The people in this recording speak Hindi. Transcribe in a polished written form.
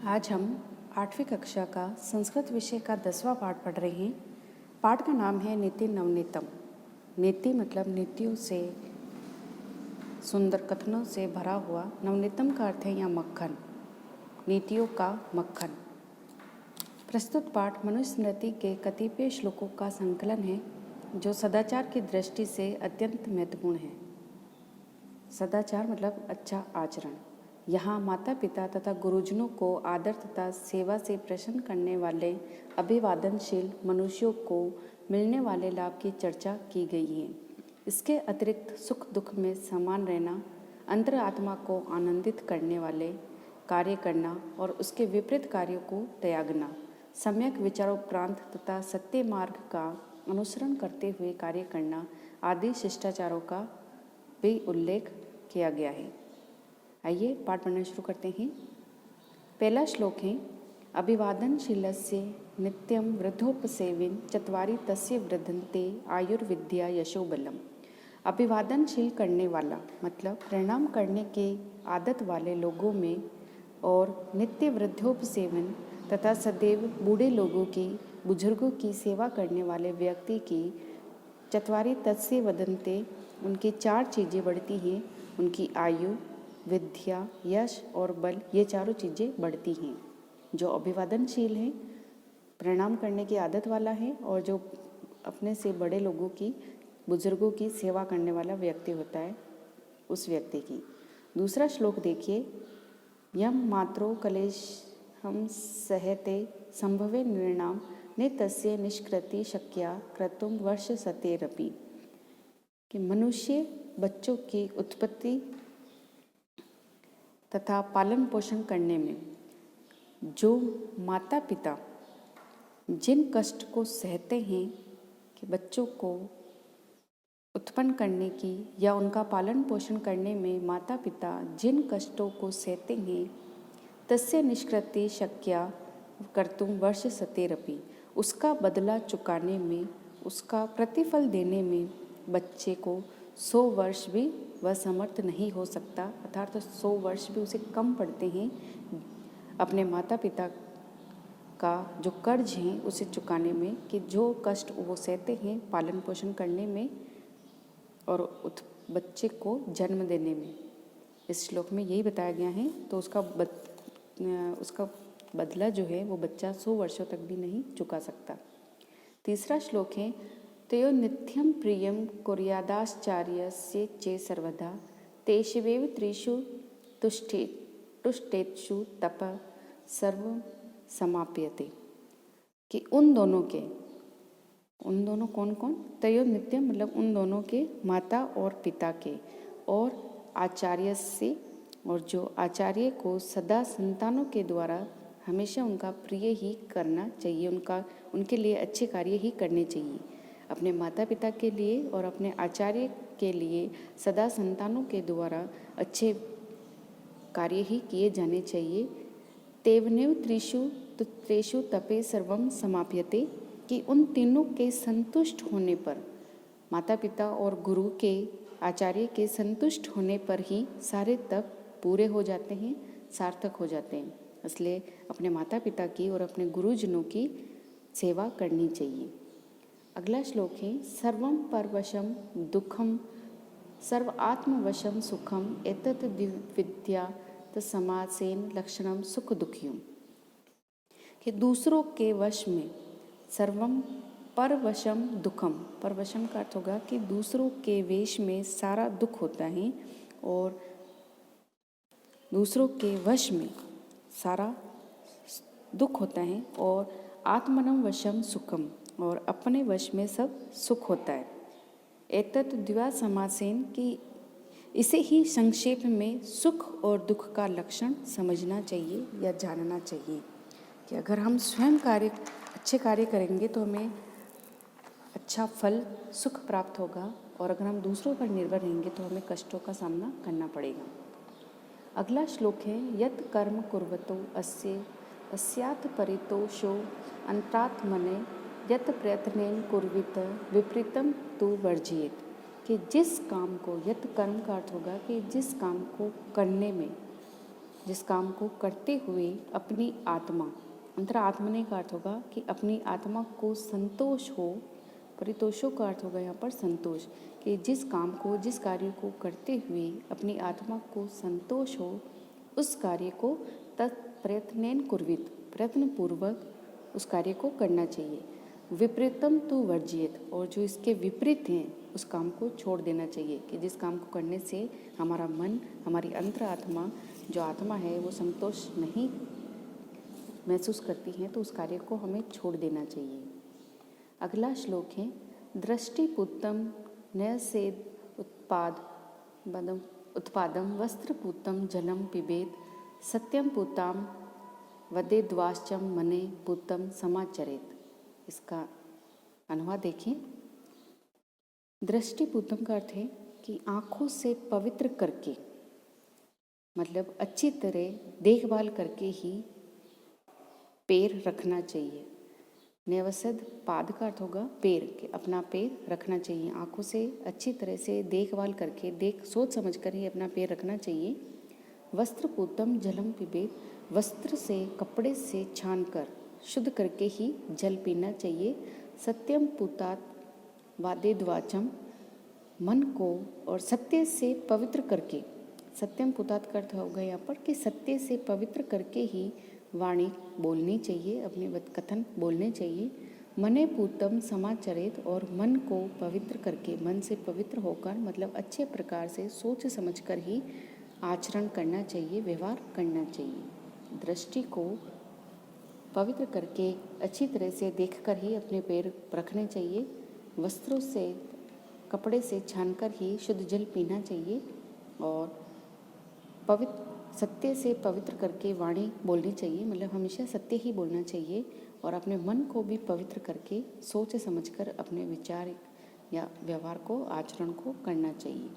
आज हम 8वीं कक्षा का संस्कृत विषय का 10वां पाठ पढ़ रहे हैं। पाठ का नाम है नीति नवनीतम। नीति मतलब नीतियों से, सुंदर कथनों से भरा हुआ। नवनीतम का अर्थ है यहाँ मक्खन, नीतियों का मक्खन। प्रस्तुत पाठ मनुस्मृति के कतिपय श्लोकों का संकलन है जो सदाचार की दृष्टि से अत्यंत महत्वपूर्ण है। सदाचार मतलब अच्छा आचरण। यहाँ माता पिता तथा गुरुजनों को आदर तथा सेवा से प्रसन्न करने वाले अभिवादनशील मनुष्यों को मिलने वाले लाभ की चर्चा की गई है। इसके अतिरिक्त सुख दुख में समान रहना, अंतरात्मा को आनंदित करने वाले कार्य करना और उसके विपरीत कार्यों को त्यागना, सम्यक विचारोपरांत तथा सत्य मार्ग का अनुसरण करते हुए कार्य करना आदि शिष्टाचारों का भी उल्लेख किया गया है। आइए पाठ पढ़ना शुरू करते हैं। पहला श्लोक है अभिवादनशीलस्य नित्यं वृद्धोपसेविन चत्वारि तस्य वृद्धन्ते आयुर्विद्या यशोबलम। अभिवादनशील करने वाला मतलब प्रणाम करने की आदत वाले लोगों में और नित्य वृद्धोपसेवन तथा सदैव बूढ़े लोगों की, बुजुर्गों की सेवा करने वाले व्यक्ति की चत्वारि तस्य वदन्ते, उनकी 4 चीज़ें बढ़ती हैं। उनकी आयु, विद्या, यश और बल, ये चारों चीज़ें बढ़ती हैं। जो अभिवादनशील है, प्रणाम करने की आदत वाला है और जो अपने से बड़े लोगों की, बुजुर्गों की सेवा करने वाला व्यक्ति होता है, उस व्यक्ति की। दूसरा श्लोक देखिए, यम मात्रो कलेश हम सहते संभवे निर्णाम ने तस्य निष्कृति शक्या क्रतुम वर्ष सतेरपि। कि मनुष्य बच्चों की उत्पत्ति तथा पालन पोषण करने में जो माता पिता जिन कष्ट को सहते हैं कि बच्चों को उत्पन्न करने की या उनका पालन पोषण करने में माता पिता जिन कष्टों को सहते हैं, तस्य निष्कृति शक्या कर्तुम वर्ष सतेरपि, उसका बदला चुकाने में, उसका प्रतिफल देने में बच्चे को 100 वर्ष भी वह समर्थ नहीं हो सकता, अर्थात तो 100 वर्ष भी उसे कम पड़ते हैं अपने माता पिता का जो कर्ज है उसे चुकाने में, कि जो कष्ट वो सहते हैं पालन पोषण करने में और बच्चे को जन्म देने में। इस श्लोक में यही बताया गया है। तो उसका बदला जो है वो बच्चा 100 वर्षों तक भी नहीं चुका सकता। तीसरा श्लोक है तयो नित्यं प्रियं कुर्यादाश्चार्यस्य चे सर्वदा तेषवेव त्रिषु तुष्टेषु तप सर्व समाप्यते। कि उन दोनों कौन कौन? तयो नित्यम मतलब उन दोनों के, माता और पिता के, और आचार्य से, और जो आचार्य को सदा संतानों के द्वारा हमेशा उनका प्रिय ही करना चाहिए, उनके लिए अच्छे कार्य ही करने चाहिए। अपने माता पिता के लिए और अपने आचार्य के लिए सदा संतानों के द्वारा अच्छे कार्य ही किए जाने चाहिए। तेवनेव त्रिषु तपे सर्वम समाप्यते। कि उन तीनों के संतुष्ट होने पर, माता पिता और गुरु के, आचार्य के संतुष्ट होने पर ही सारे तप पूरे हो जाते हैं, सार्थक हो जाते हैं। इसलिए अपने माता पिता की और अपने गुरुजनों की सेवा करनी चाहिए। अगला श्लोक है सर्वं परवशम दुखम सर्व आत्मवशम सुखम एतत् विद्यात् समासेन लक्षणम सुख दुखियों। कि दूसरों के वश में, सर्वम परवशम दुखम, परवशम का अर्थ होगा कि दूसरों के वेश में सारा दुख होता है, और दूसरों के वश में सारा दुख होता है, और आत्मनम वशम सुखम, और अपने वश में सब सुख होता है। एतत् द्विवा समासेन, की इसे ही संक्षेप में सुख और दुख का लक्षण समझना चाहिए या जानना चाहिए। कि अगर हम स्वयं अच्छे कार्य करेंगे तो हमें अच्छा फल, सुख प्राप्त होगा, और अगर हम दूसरों पर निर्भर रहेंगे तो हमें कष्टों का सामना करना पड़ेगा। अगला श्लोक है यत् कर्म कुर्वतो अस्यात् परितोषो अंतरात्मने यत् प्रयत्नेन कुर्वित विपरीतम तु वर्जयेत्। कि जिस काम को, यत् कर्म का अर्थ होगा कि जिस काम को करने में जिस काम को करते हुए अपनी आत्मा, अंतरात्मने का अर्थ होगा कि अपनी आत्मा को संतोष हो। परितोषों का अर्थ होगा यहाँ पर संतोष, कि जिस काम को, जिस कार्य को करते हुए अपनी आत्मा को संतोष हो, उस कार्य को तत्प्रयत्नेन कुर्वित, प्रयत्नपूर्वक उस कार्य को करना चाहिए। विपरीतम तो वर्जित, और जो इसके विपरीत हैं उस काम को छोड़ देना चाहिए, कि जिस काम को करने से हमारा मन, हमारी अंतरात्मा, जो आत्मा है वो संतोष नहीं महसूस करती है, तो उस कार्य को हमें छोड़ देना चाहिए। अगला श्लोक है दृष्टिपूतम न्यसेद उत्पादम वस्त्रपूतम जलम पिबेत सत्यम पूताम वदेद्वाश्चम मने पूतम समाचरेत। इसका अनुवाद देखें। दृष्टिपूतम का अर्थ है कि आँखों से पवित्र करके, मतलब अच्छी तरह देखभाल करके ही पैर रखना चाहिए। नेवसद पाद का अर्थ होगा पैर, के अपना पैर रखना चाहिए। आँखों से अच्छी तरह से देखभाल करके, सोच समझ कर ही अपना पैर रखना चाहिए। वस्त्रपूतम जलम पिबेत, वस्त्र से, कपड़े से छान कर, शुद्ध करके ही जल पीना चाहिए। सत्यम पूतात वादेद्वाचम, मन को और सत्य से पवित्र करके, सत्यम पूतात का अर्थ होगा यहाँ पर कि सत्य से पवित्र करके ही वाणी बोलनी चाहिए, अपने कथन बोलने चाहिए। मने पूतम समाचरित, और मन को पवित्र करके, मन से पवित्र होकर, मतलब अच्छे प्रकार से सोच समझकर ही आचरण करना चाहिए, व्यवहार करना चाहिए। दृष्टि को पवित्र करके अच्छी तरह से देखकर ही अपने पैर रखने चाहिए। वस्त्रों से, कपड़े से छानकर ही शुद्ध जल पीना चाहिए, और सत्य से पवित्र करके वाणी बोलनी चाहिए, मतलब हमेशा सत्य ही बोलना चाहिए। और अपने मन को भी पवित्र करके सोच समझकर अपने विचार या व्यवहार को, आचरण को करना चाहिए।